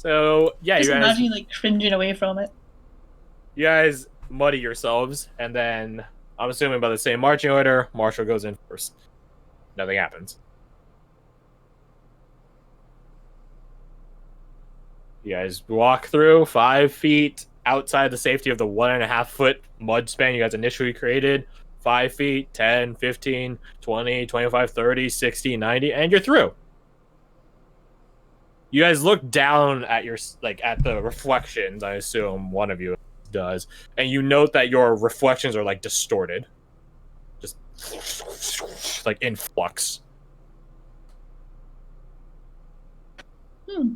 So yeah, Just imagine like cringing away from it. you guys muddy yourselves, and then I'm assuming by the same marching order, Marshall goes in first. Nothing happens. You guys walk through 5 feet outside the safety of the 1.5 foot mud span you guys initially created. 5 feet, 10, 15, 20, 25, 30, 60, 90, and you're through. You guys look down at your at the reflections. I assume one of you does, and you note that your reflections are like distorted, just like in flux. Hmm.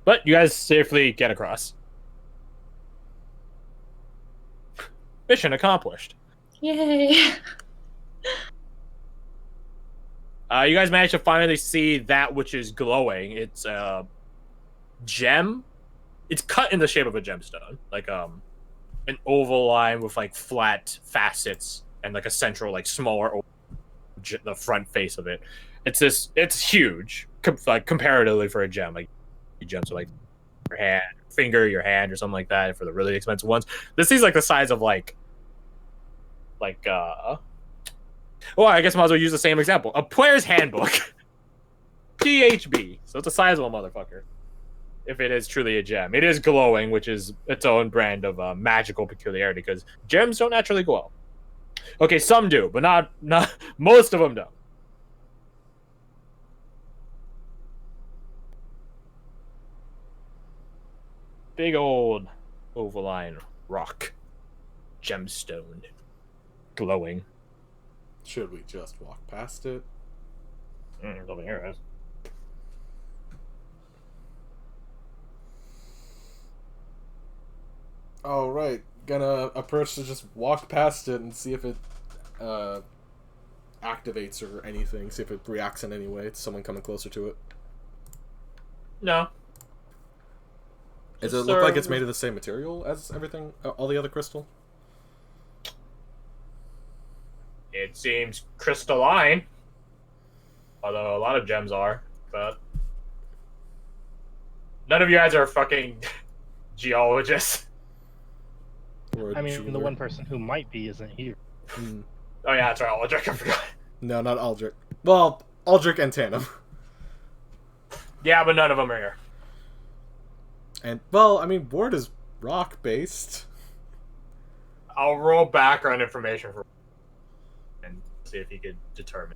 But you guys safely get across. Mission accomplished. Yay! You guys managed to finally see that which is glowing. It's a gem. It's cut in the shape of a gemstone, like an oval line with like flat facets and like a central, like smaller, the front face of it. It's huge, like comparatively for a gem. Like gems are like your hand, finger, your hand, or something like that for the really expensive ones. This is like the size of like well, I guess I might as well use the same example. A player's handbook. GHB. So it's a sizable motherfucker. If it is truly a gem. It is glowing, which is its own brand of magical peculiarity, because gems don't naturally glow. Okay, some do, but not most of them don't. Big old ovaline rock. Gemstone. Glowing. Should we just walk past it? Over here, guys. All right, gonna approach to just walk past it and see if it activates or anything. See if it reacts in any way to someone coming closer to it. No. Does it look like it's made of the same material as everything, all the other crystal? It seems crystalline. Although a lot of gems are, but none of you guys are fucking geologists. I mean, the one person who might be isn't here. Mm. Oh yeah, that's right, Aldrich, I forgot. No, not Aldrich. Well, Aldrich and Tandem. Yeah, but none of them are here. And, well, I mean, Ward is rock-based. I'll roll background information for and see if he could determine.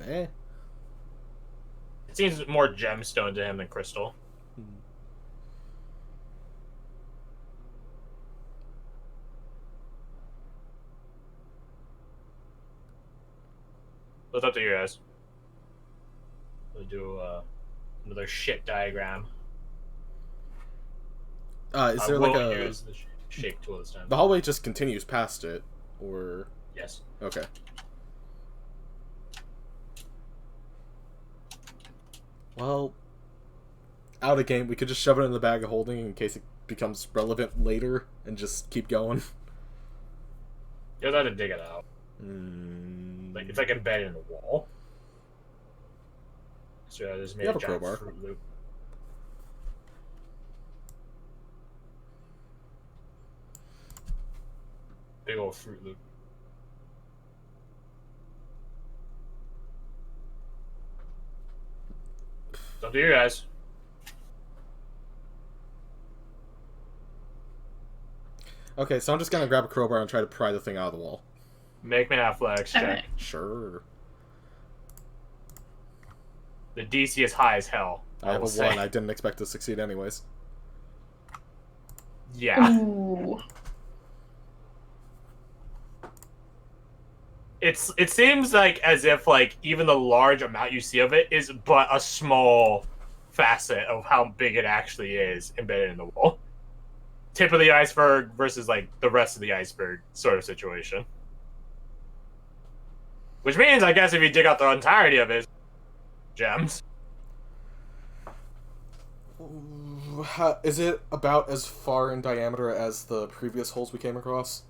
Eh. It seems more gemstone to him than crystal. It's up to you guys. We'll do another shit diagram. Is there like a... use the shape tool this time. The hallway just continues past it, or... Yes. Okay. Well, out of game, we could just shove it in the bag of holding in case it becomes relevant later and just keep going. You'll have to dig it out. Like it's like embedded in the wall. So I just made You have a giant crowbar. Fruit Loop. Big old Fruit Loop. It's up to you guys. Okay, so I'm just gonna grab a crowbar and try to pry the thing out of the wall. Make me an athletics check. Alright. Sure. The DC is high as hell. I have a will say. 1. I didn't expect to succeed anyways. Yeah. Ooh. It seems like as if like even the large amount you see of it is but a small facet of how big it actually is embedded in the wall. Tip of the iceberg versus like the rest of the iceberg sort of situation. Which means I guess if you dig out the entirety of it, gems. Is it about as far in diameter as the previous holes we came across?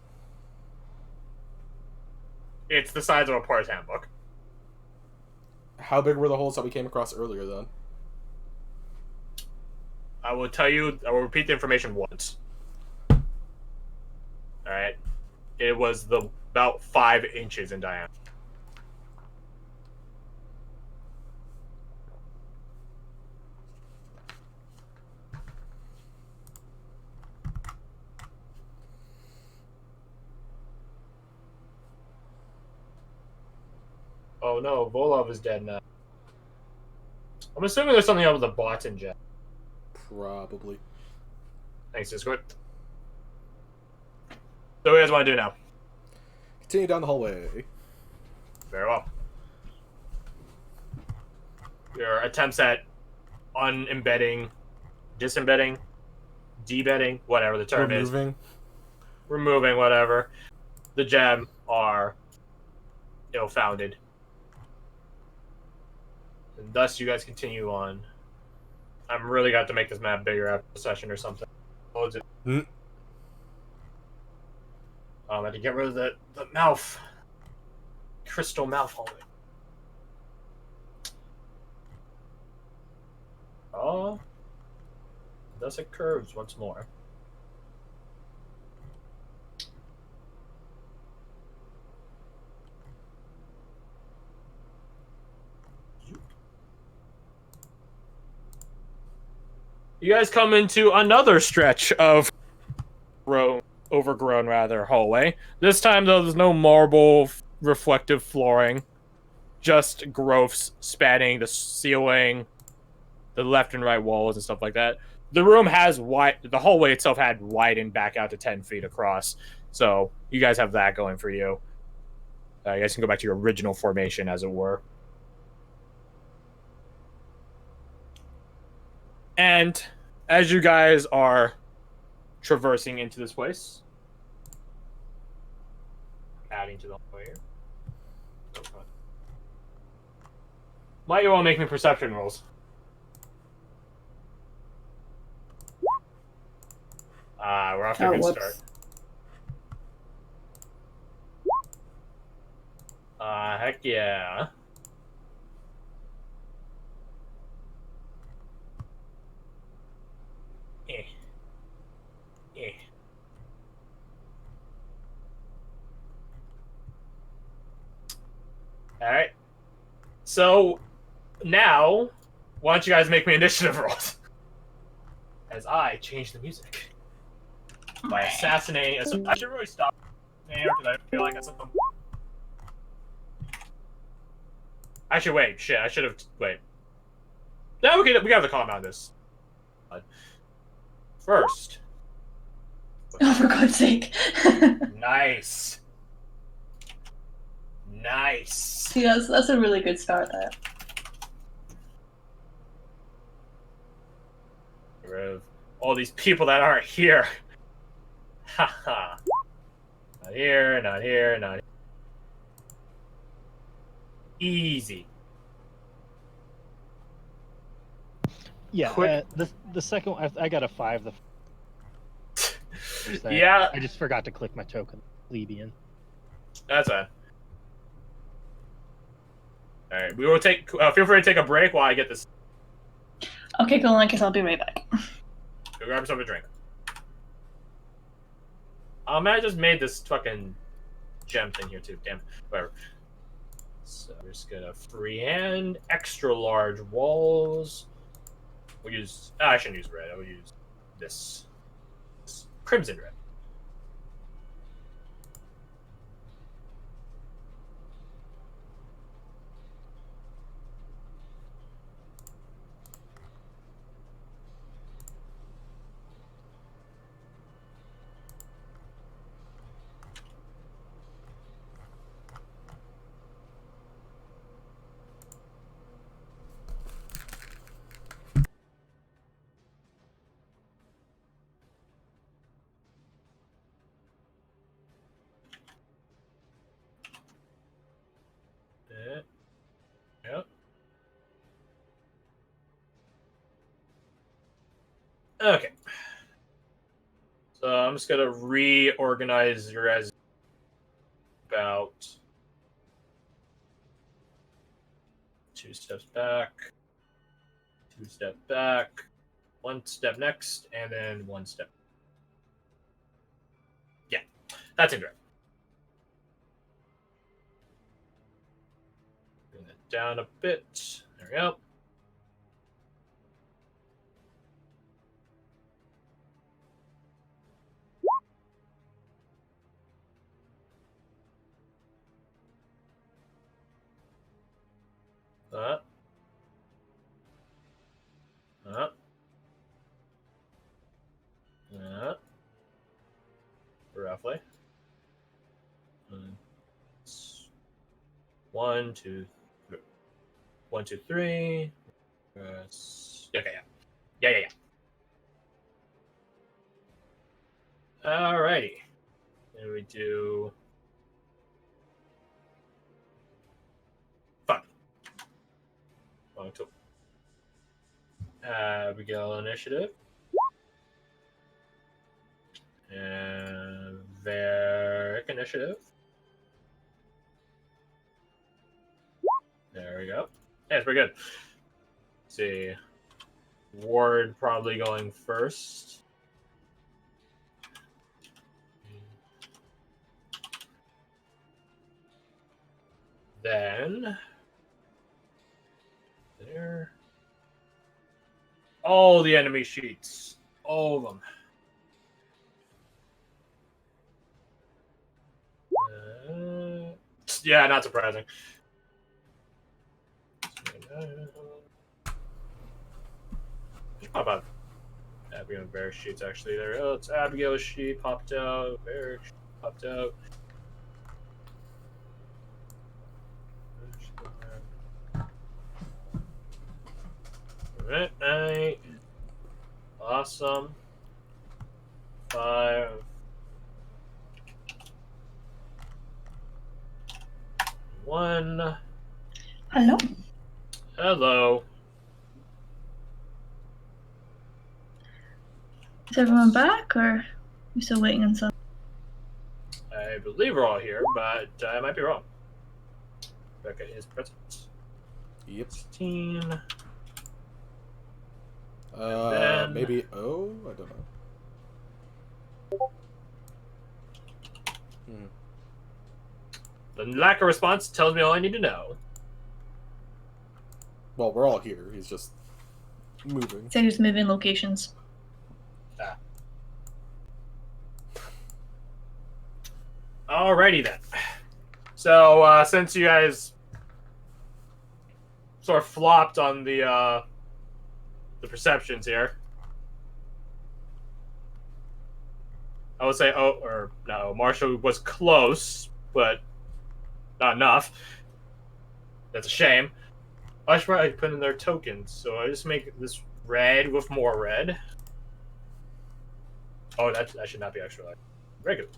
It's the size of a player's handbook. How big were the holes that we came across earlier, then? I will repeat the information once. Alright. It was about 5 inches in diameter. Oh no, Volov is dead now. I'm assuming there's something up with the bots in Jet. Probably. Thanks, Discord. So what do you guys want to do now? Continue down the hallway. Very well. Your attempts at unembedding, disembedding, debedding, whatever the term is. Removing, whatever. The gem are ill-founded. And thus you guys continue on. I'm really got to make this map bigger after the session or something. What was it? I had to get rid of the mouth. Crystal mouth hallway. Oh. Thus it curves once more. You guys come into another stretch of overgrown hallway. This time, though, there's no marble reflective flooring, just growths spanning the ceiling, the left and right walls, and stuff like that. The room has the hallway itself had widened back out to 10 feet across, so you guys have that going for you. You guys can go back to your original formation, as it were. And as you guys are traversing into this place, adding to the hallway here. Might you all make me perception rolls? We're off to a good start. Heck yeah. Alright. So, now, why don't you guys make me initiative rolls? As I change the music. By assassinating... I should really stop here, because I feel like that's something... Actually, wait. Shit, I should have... Wait. No, we gotta the calm out this. First. Oh, for God's sake. Nice. Nice. See, that's a really good start there. Get rid of all these people that aren't here. Haha. Not here, not here, not here. Easy. Yeah, the second one, I got a 5. Yeah. I just forgot to click my token. Plebeian. That's fine. Alright, we will take... feel free to take a break while I get this. Okay, cool, I guess I'll be right back. Go grab yourself a drink. Oh man, I just made this fucking gem thing here too. Damn. Whatever. So we're just gonna freehand extra large walls. We'll use... I shouldn't use red. I will use this crimson red. Yep. Okay. So I'm just gonna reorganize your guys about 2 steps back, 2 step back, 1 step next, and then 1 step. Yeah, that's it. Bring that down a bit. There we go. Uh, roughly. 1, 2, 3. 1, 2, 3. Okay, yeah. Alrighty. Then we do. Fun. Wrong tool. Abigail initiative. And Varric initiative. There we go. Yeah, it's pretty good. Let's see. Ward probably going first. Then there. All the enemy sheets. All of them. Yeah, not surprising. How about Abigail and Varric sheets actually? There we go. It's Abigail's sheet popped out. Varric popped out. Alright. Awesome. 5. 1. Hello. Hello. Is everyone back, or are we still waiting on some? I believe we're all here, but I might be wrong. Becca is present. Yep. 16. Maybe O? I don't know. The lack of response tells me all I need to know. Well, we're all here. He's just moving. So who's moving locations? Alrighty then. So since you guys sort of flopped on the perceptions here, I would say Marshall was close, but not enough. That's a shame. I should probably put in their tokens, so I just make this red with more red. Oh, that should not be extra light. Regular.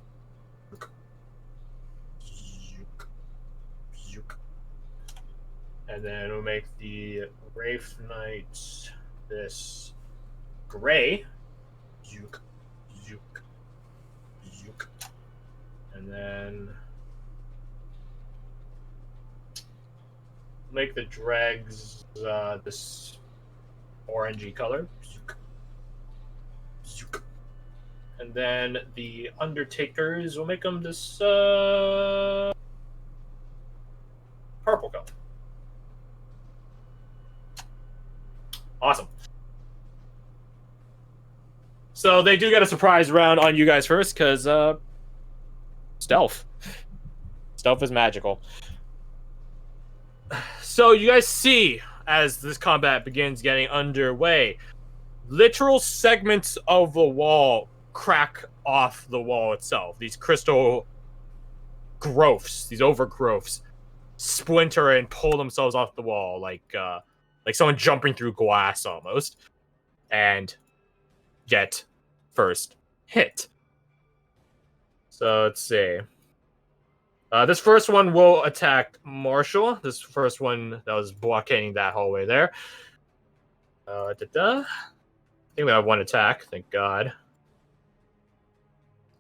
And then we'll make the Wraith Knight this gray. Zook. And then make the dregs this orangey color. And then the Undertakers, we'll make them this purple color. Awesome. So they do get a surprise round on you guys first, because stealth. Stealth is magical. So you guys see, as this combat begins getting underway, literal segments of the wall crack off the wall itself. These crystal growths, these overgrowths, splinter and pull themselves off the wall like someone jumping through glass almost, and get first hit. So let's see. This first one will attack Marshall. This first one that was blockading that hallway there. I think we have one attack. Thank God.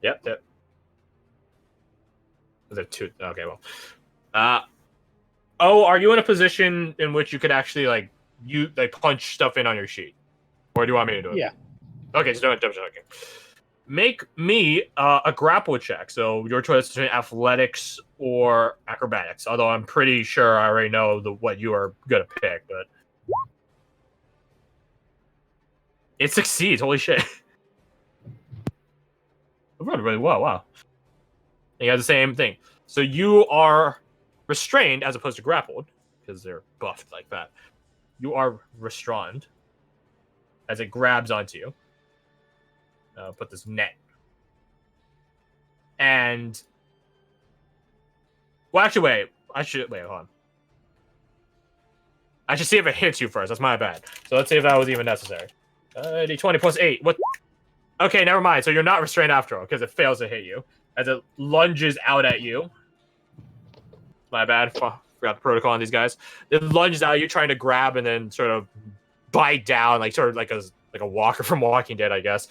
Yep. Was it 2? Okay, well. Oh, are you in a position in which you could actually like punch stuff in on your sheet, or do you want me to do it? Yeah. Okay, so don't checking. Make me a grapple check. So your choice between athletics or acrobatics. Although I'm pretty sure I already know what you are gonna pick, but it succeeds. Holy shit! It run really well. Wow. And you have the same thing. So you are restrained as opposed to grappled because they're buffed like that. You are restrained as it grabs onto you. Put this net. And well, actually, wait. Hold on. I should see if it hits you first. That's my bad. So let's see if that was even necessary. D20 plus 8. What? Okay, never mind. So you're not restrained after all because it fails to hit you as it lunges out at you. My bad. Forgot the protocol on these guys. It lunges out at you, trying to grab and then sort of bite down, like sort of like a walker from Walking Dead, I guess.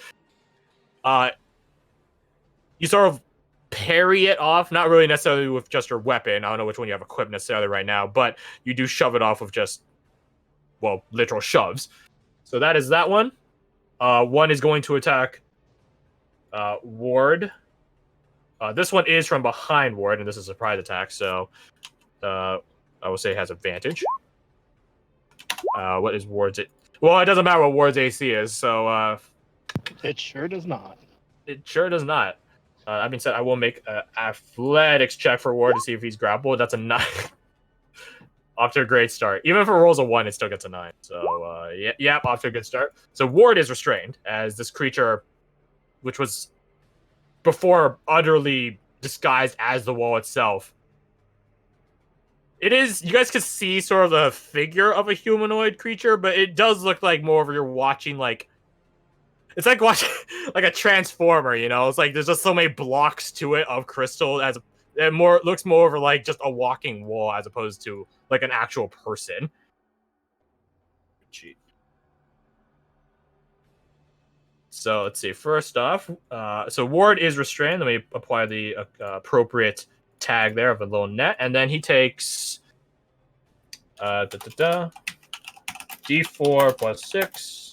You sort of parry it off, not really necessarily with just your weapon. I don't know which one you have equipped necessarily right now, but you do shove it off with just, well, literal shoves. So that is that one. One is going to attack Ward. This one is from behind Ward, and this is a surprise attack, so I will say it has advantage. What is Ward's? Well, it doesn't matter what Ward's AC is, so... It sure does not. It sure does not. That being said, I will make an athletics check for Ward to see if he's grappled. That's a 9. Off to a great start. Even if it rolls a 1, it still gets a 9. So, yeah, off to a good start. So Ward is restrained as this creature, which was before utterly disguised as the wall itself. It is, you guys can see sort of the figure of a humanoid creature, but it does look like more of you're watching like, it's like watching like a transformer, you know? It's like there's just so many blocks to it of crystal it looks more over like just a walking wall as opposed to like an actual person. Cheat. So let's see. First off, so Ward is restrained. Let me apply the appropriate tag there of a little net, and then he takes D4 plus 6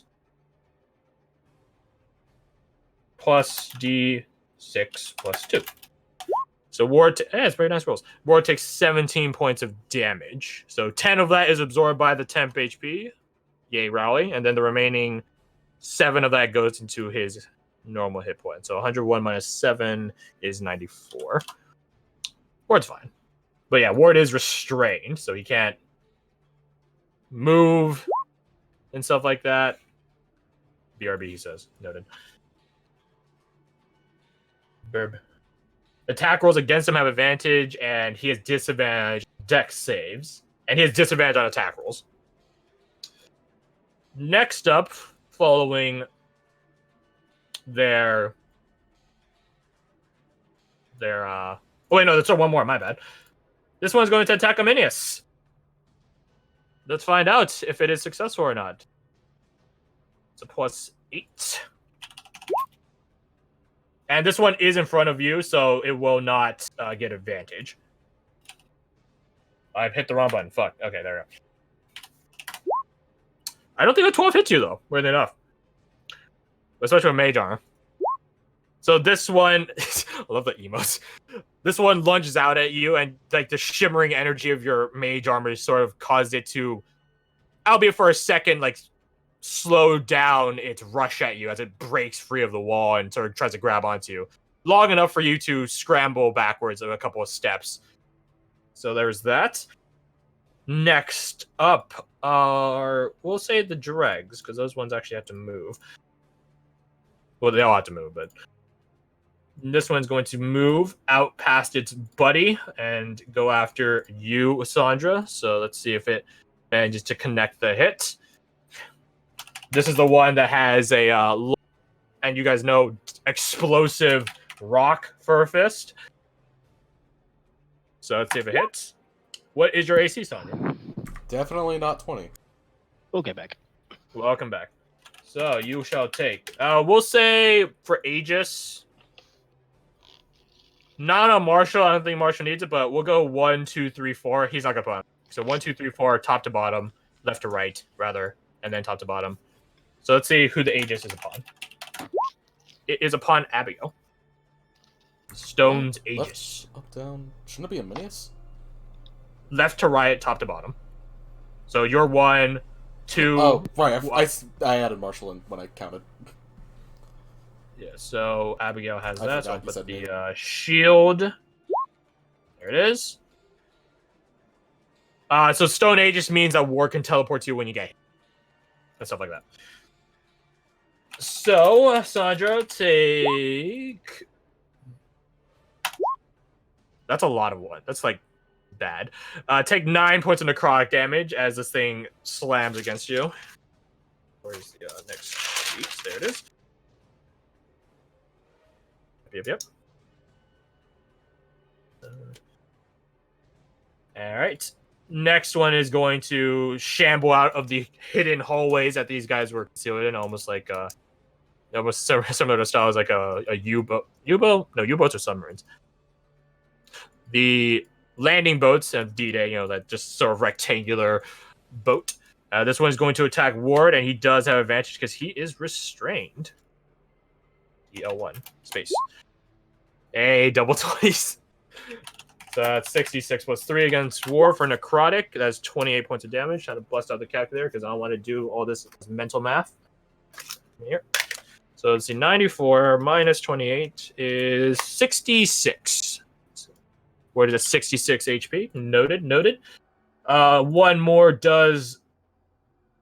plus D6 plus 2. So Ward, it's very nice rolls. Ward takes 17 points of damage. So 10 of that is absorbed by the temp HP. Yay, Rowley. And then the remaining 7 of that goes into his normal hit point. So 101 minus 7 is 94. Ward's fine. But yeah, Ward is restrained, so he can't move and stuff like that. BRB, he says. Noted. Verb. Attack rolls against him have advantage, and he has disadvantage dex saves. And he has disadvantage on attack rolls. Next up, following their oh wait, no, there's one more, my bad. This one's going to attack Aminius. Let's find out if it is successful or not. It's a plus 8. And this one is in front of you, so it will not get advantage. I've hit the wrong button. Fuck. Okay, there we go. I don't think a 12 hits you, though. Weirdly enough. Especially with Mage Armor. So this one... I love the emotes. This one lunges out at you, and like the shimmering energy of your Mage Armor sort of caused it to, albeit for a second, like slow down its rush at you as it breaks free of the wall and sort of tries to grab onto you. Long enough for you to scramble backwards a couple of steps. So there's that. Next up are, we'll say the dregs, because those ones actually have to move. Well, they all have to move, but this one's going to move out past its buddy and go after you, Sandra. So let's see if it manages to connect the hit. This is the one that has a, and you guys know, explosive rock for a fist. So let's see if it hits. What is your AC, Sandra? Definitely not 20. We'll get back. Welcome back. So you shall take, we'll say for Aegis, not on Marshall. I don't think Marshall needs it, but we'll go 1, 2, 3, 4. He's not gonna put on. So 1, 2, 3, 4, top to bottom, left to right, rather, and then top to bottom. So let's see who the Aegis is upon. It is upon Abigail. Stone's Aegis. Left, up, down. Shouldn't it be a Minius? Left to right, top to bottom. So you're 1, 2. Oh, right. I added Marshall in when I counted. Yeah, so Abigail has that. So I'll forgot you put said the shield. There it is. So Stone Aegis means that War can teleport to you when you get hit. And stuff like that. So, Sandra, take... That's a lot of one. That's, like, bad. Take 9 points of necrotic damage as this thing slams against you. Where's the next sheet? There it is. Yep. Alright. Next one is going to shamble out of the hidden hallways that these guys were concealed in, almost like almost similar to styles like a U-boat. U-boat? No, U-boats are submarines. The landing boats of D-Day, that just sort of rectangular boat. This one is going to attack Ward, and he does have advantage because he is restrained. EL1 space. A double 20s. So that's 66 plus 3 against War for necrotic. That's 28 points of damage. Trying to bust out the calculator because I don't want to do all this mental math. Here. So let's see, 94 minus 28 is 66. Where did a 66 HP? Noted. One more does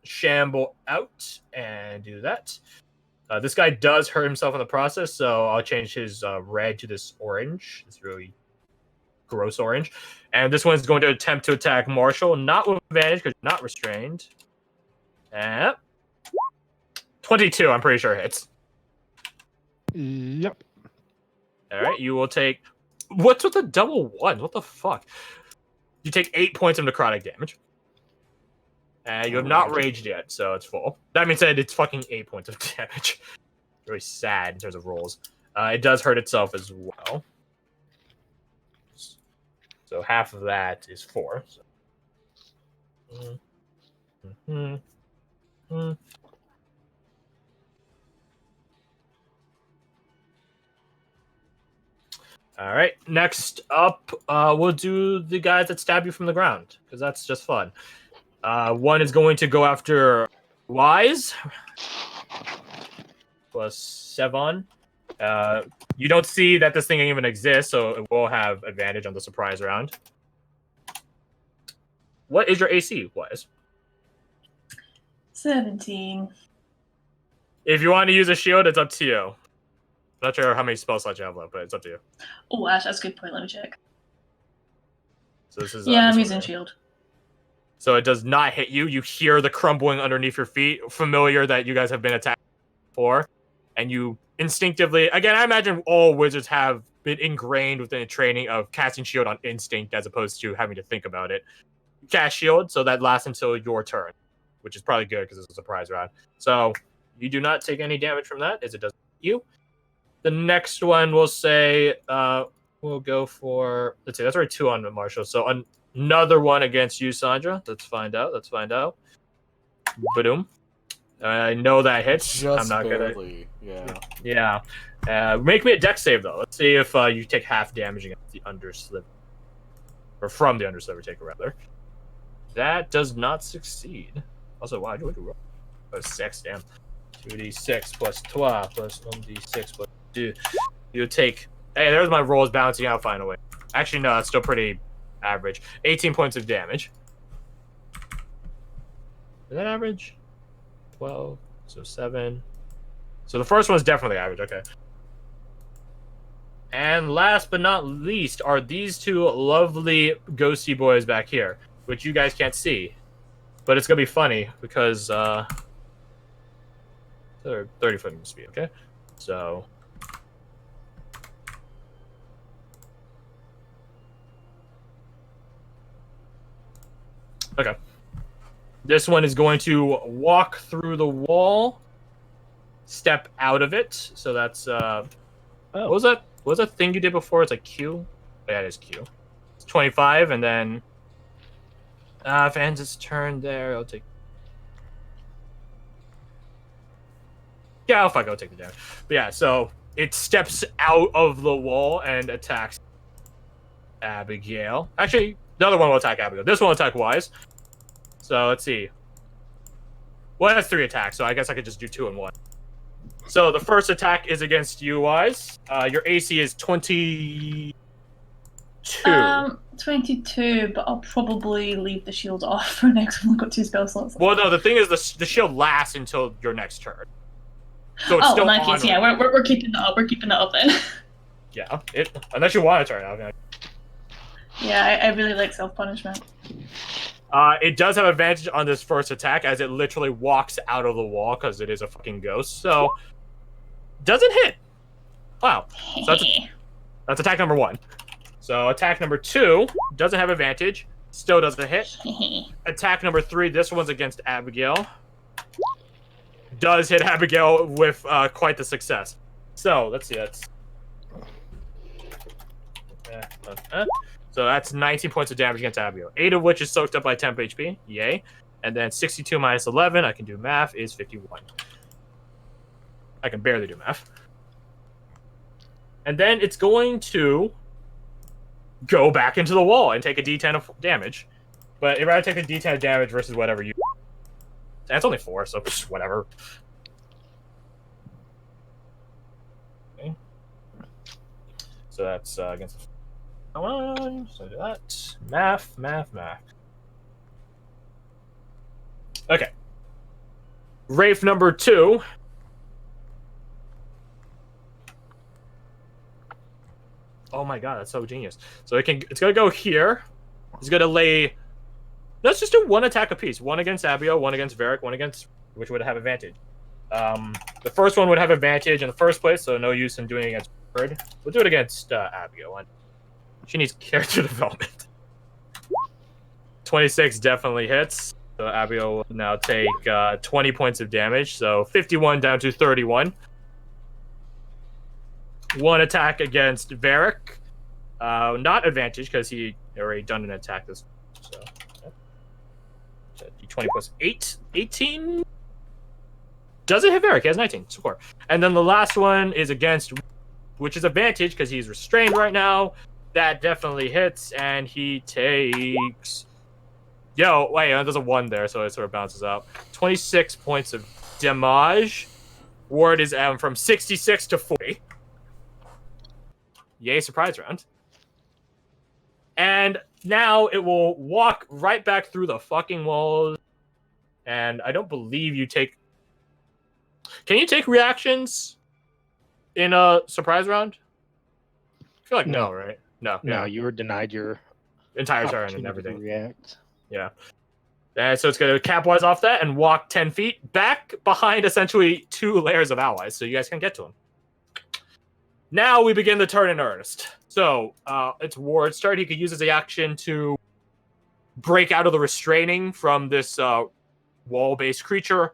shamble out and do that. This guy does hurt himself in the process, so I'll change his red to this orange. It's really gross orange. And this one's going to attempt to attack Marshall, not with advantage because you're not restrained. And 22, I'm pretty sure hits. Yep. All right, you will take... What's with the double 1? What the fuck? You take 8 points of necrotic damage. And you have not raged yet, so it's full. That means that it's fucking 8 points of damage. Really sad in terms of rolls. It does hurt itself as well. So half of that is 4. So. All right. Next up, we'll do the guys that stab you from the ground because that's just fun. One is going to go after Wise plus 7. You don't see that this thing even exists, so it will have advantage on the surprise round. What is your AC, Wise? 17. If you want to use a shield, it's up to you. Not sure how many spell slots you have left, but it's up to you. Oh, Ash, that's a good point. Let me check. So this is I'm using shield. So it does not hit you. You hear the crumbling underneath your feet, familiar that you guys have been attacked before, and you instinctively, again, I imagine all wizards have been ingrained within a training of casting shield on instinct as opposed to having to think about it. You cast shield, so that lasts until your turn, which is probably good because it's a surprise round. So you do not take any damage from that, as it doesn't hit you. The next one we'll say, we'll go for, let's see, that's already 2 on Marshall. So another one against you, Sandra. Let's find out. Boom. I know that hits. Just I'm not barely. gonna. Yeah. Make me a dex save though. Let's see if you take half damage against the undersliver, or from the undersliver taker rather. That does not succeed. Also, why do I roll? Oh, 6, damn. 2d6 plus 12 plus 1d6 plus 2. You take. Hey, there's my rolls bouncing out finally. Actually, no, it's still pretty average. 18 points of damage. Is that average? 12, so 7. So the first one's definitely average, okay. And last but not least are these two lovely ghosty boys back here, which you guys can't see. But it's going to be funny because they're 30 foot in speed, okay? So okay. This one is going to walk through the wall, step out of it. So that's what was that? What was that thing you did before? It's like Q. Oh, yeah, it is Q. It's 25, and then If it ends its turn there, I'll take. Yeah, I'll take the damage. But yeah, so it steps out of the wall and attacks Abigail. Actually, the other one will attack Abigail. This one will attack Wise. So let's see. Well, it has 3 attacks, so I guess I could just do 2 in 1. So the first attack is against you, Wise. Your AC is 22. 22, but I'll probably leave the shield off for next one. I've got 2 spell slots. Well, no, the thing is the shield lasts until your next turn. So it's still in that case, yeah, we're keeping that up. We're keeping that up then. Yeah, unless you want to turn it off. Yeah, I really like self-punishment. It does have advantage on this first attack as it literally walks out of the wall because it is a fucking ghost. So, doesn't hit. Wow. So that's attack number 1. So attack number 2 doesn't have advantage. Still doesn't hit. Attack number 3, this one's against Abigail. Does hit Abigail with quite the success. So, let's see. So that's 19 points of damage against Abigail. 8 of which is soaked up by temp HP. Yay. And then 62 minus 11, I can do math, is 51. I can barely do math. And then it's going to go back into the wall and take a d10 of damage. But it'd rather take a d10 of damage versus whatever you... That's only 4, so whatever. Okay. So that's against... Come on, so do that. Math. Okay. Wraith number 2. Oh my god, that's so genius. So it's gonna go here. It's gonna lay... Let's just do 1 attack apiece. 1 against Abigail, 1 against Varric, 1 against... Which would have advantage. The first one would have advantage in the first place, so no use in doing it against Bird. We'll do it against Abigail. She needs character development. 26 definitely hits. So Abigail will now take 20 points of damage. So 51 down to 31. 1 attack against Varric. Not advantage because he already done an attack this. So 20 plus 8. 18? Doesn't hit Varric. He has 19. Score. And then the last one is against, which is advantage because he's restrained right now. That definitely hits, and he takes... Yo, wait, there's a 1 there, so it sort of bounces out. 26 points of damage. Ward is from 66 to 40. Yay, surprise round. And now it will walk right back through the fucking walls. And I don't believe you take... Can you take reactions in a surprise round? I feel like no, right? No, you were denied your entire turn and everything. React. Yeah. And so it's going to capitalize off that and walk 10 feet back behind essentially 2 layers of allies, so you guys can get to him. Now we begin the turn in earnest. So it's Ward's turn. He could use his action to break out of the restraining from this wall-based creature,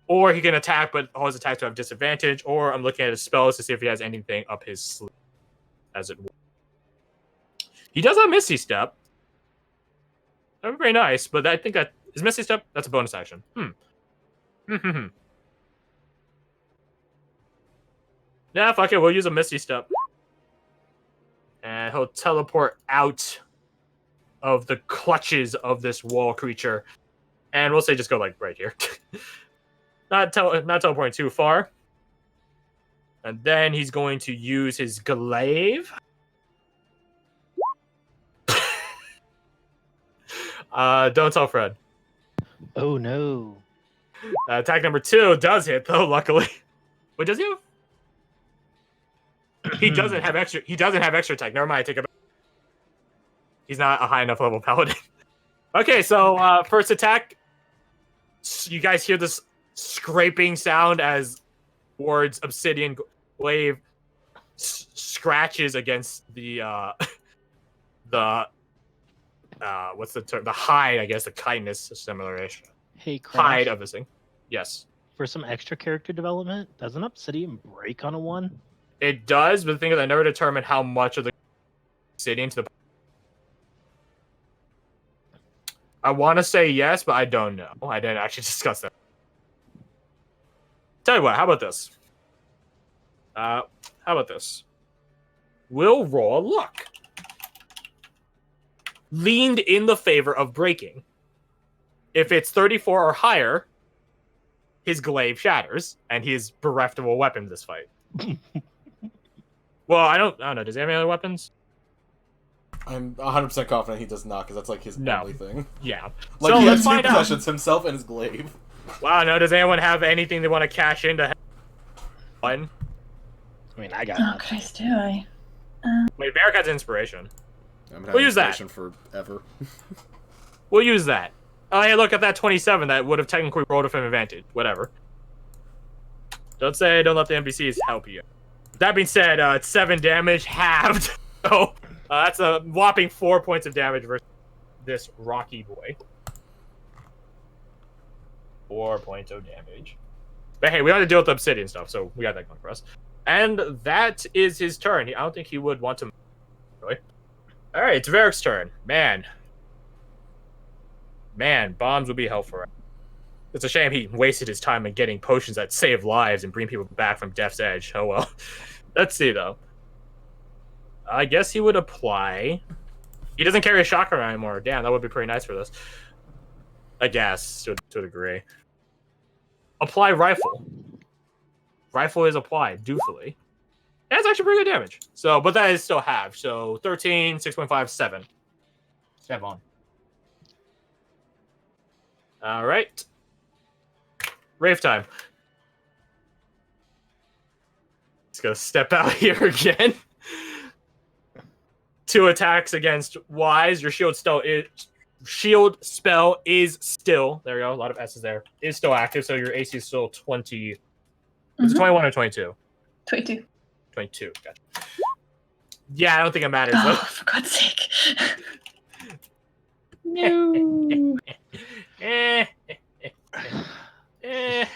or he can attack, but all his attacks will have disadvantage, or I'm looking at his spells to see if he has anything up his sleeve, as it were. He does have Misty Step. That'd be very nice, but I think that is Misty Step. That's a bonus action. Nah, fuck it. We'll use a Misty Step, and he'll teleport out of the clutches of this wall creature, and we'll say just go like right here. not teleporting too far, and then he's going to use his glaive. Don't tell Fred. Oh no. Attack number 2 does hit though, luckily. Wait, does he have? He doesn't have extra. He doesn't have extra attack. Never mind. I take it back. He's not a high enough level paladin. Okay, so first attack. You guys hear this scraping sound as Ward's obsidian glaive scratches against the what's the term? The hide, I guess, the chitinous, similar-ish. Hey, Crash. Hide of this thing. Yes. For some extra character development, doesn't Obsidian break on a 1? It does, but the thing is, I never determined how much of the obsidian to the... I want to say yes, but I don't know. I didn't actually discuss that. Tell you what, how about this? We'll roll luck. Leaned in the favor of breaking. If it's 34 or higher, his glaive shatters, and he is bereft of a weapon this fight. Well, I don't know. Does he have any other weapons? I'm 100% confident he does not, because that's like his only thing. Yeah. Like, so he let's has two find out. possessions, himself and his glaive. Wow, no, does anyone have anything they want to cash into? One? I mean, I got Oh, Christ, do I? Wait, Varric has inspiration. We'll use that. Forever. We'll use that. Oh, hey, look at that 27. That would have technically rolled with an advantage. Whatever. Don't let the NPCs help you. That being said, it's 7 damage, halved. So, that's a whopping 4 points of damage versus this rocky boy. 4 points of damage. But hey, we have to deal with the obsidian stuff, so we got that going for us. And that is his turn. I don't think he would want to... Really? Alright, it's Varric's turn. Man, bombs would be helpful. It's a shame he wasted his time in getting potions that save lives and bring people back from death's edge. Oh well. Let's see, though. I guess he would apply... He doesn't carry a shotgun anymore. Damn, that would be pretty nice for this. I guess, to a degree. Apply rifle. Rifle is applied, dutifully. That's actually pretty good damage. So, but that is still half. So, 13, 6.5, 7. 7. All right. Rave time. Just gonna step out here again. 2 attacks against Wise. Your shield spell is still, there we go, a lot of S's there, is still active, so your AC is still 20. Is it 21 or 22? 22. 22, gotcha. Yeah, I don't think it matters, Oh, though. for God's sake. No.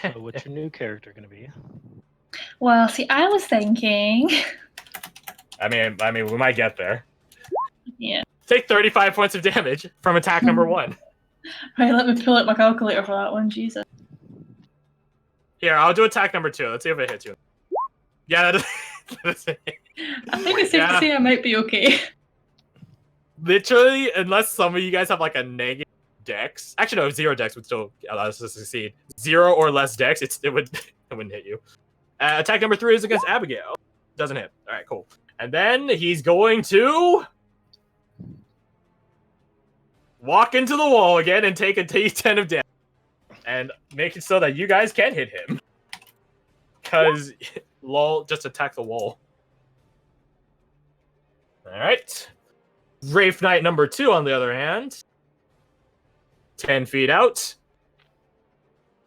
So what's your new character going to be? Well, see, I was thinking... I mean, we might get there. Yeah. Take 35 points of damage from attack number 1. Right, let me pull up my calculator for that one, Jesus. Here, I'll do attack number 2. Let's see if it hits you. Yeah, that is it. I think it's safe to say I might be okay. Literally, unless some of you guys have like a negative dex. Actually, no, 0 dex would still allow us to succeed. 0 or less dex, it wouldn't hit you. Attack number 3 is against Abigail. Doesn't hit. All right, cool. And then he's going to walk into the wall again and take a D10 of damage. And make it so that you guys can hit him. Because, lol, just attack the wall. Alright. Wraith Knight number 2, on the other hand. 10 feet out.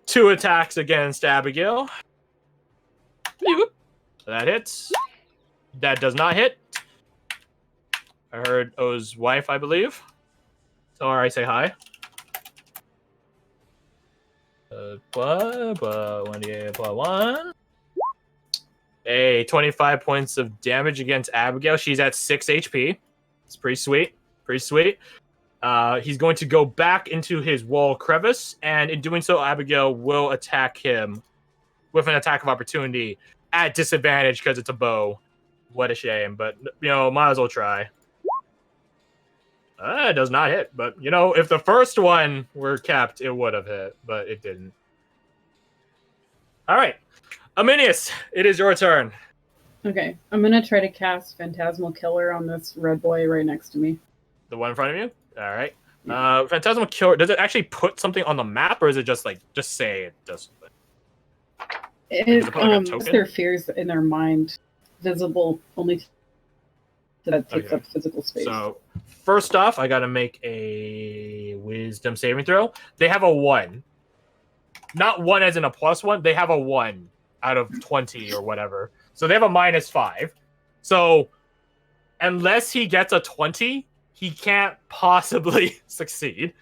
2 attacks against Abigail. That hits. That does not hit. I heard O's wife, I believe. Tell her I say hi. 1d8 +1. 25 points of damage against Abigail. She's at 6 HP. It's pretty sweet. Pretty sweet. He's going to go back into his wall crevice, and in doing so, Abigail will attack him with an attack of opportunity at disadvantage because it's a bow. What a shame, but, might as well try. It does not hit, but, if the first one were kept, it would have hit, but it didn't. All right. Aminius, it is your turn. Okay, I'm going to try to cast Phantasmal Killer on this red boy right next to me. The one in front of you? All right. Yeah. Phantasmal Killer, does it actually put something on the map, or is it just say it does something? It's their fears in their mind, visible only to that takes up physical space. So, first off, I got to make a Wisdom saving throw. They have a 1. Not 1 as in a +1. They have a 1 out of 20 or whatever. So they have a -5. So, unless he gets a 20, he can't possibly succeed.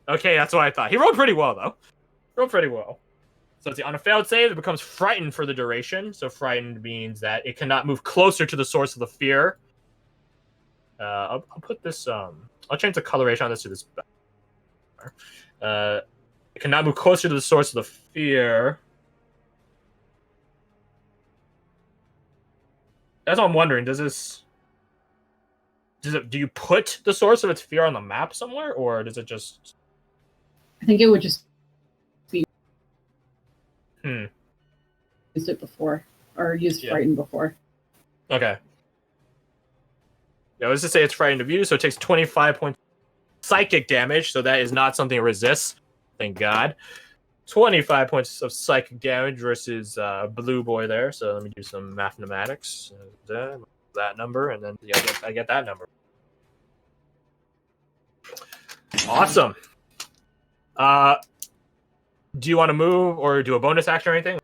Okay, that's what I thought. He rolled pretty well, though. Rolled pretty well. So let's see, on a failed save, it becomes frightened for the duration. So frightened means that it cannot move closer to the source of the fear. I'll put this. I'll change the coloration on this to this. It can now move closer to the source of the fear. That's what I'm wondering. Do you put the source of its fear on the map somewhere, or does it just? I think it would just be used it before or used frightened before. Okay. Yeah, let's just say it's frightened of you, so it takes 25 points psychic damage, so that is not something it resists. Thank God. 25 points of psychic damage versus Blue Boy there. So let me do some mathematics. That number, and then I get that number. Awesome. Do you want to move or do a bonus action or anything?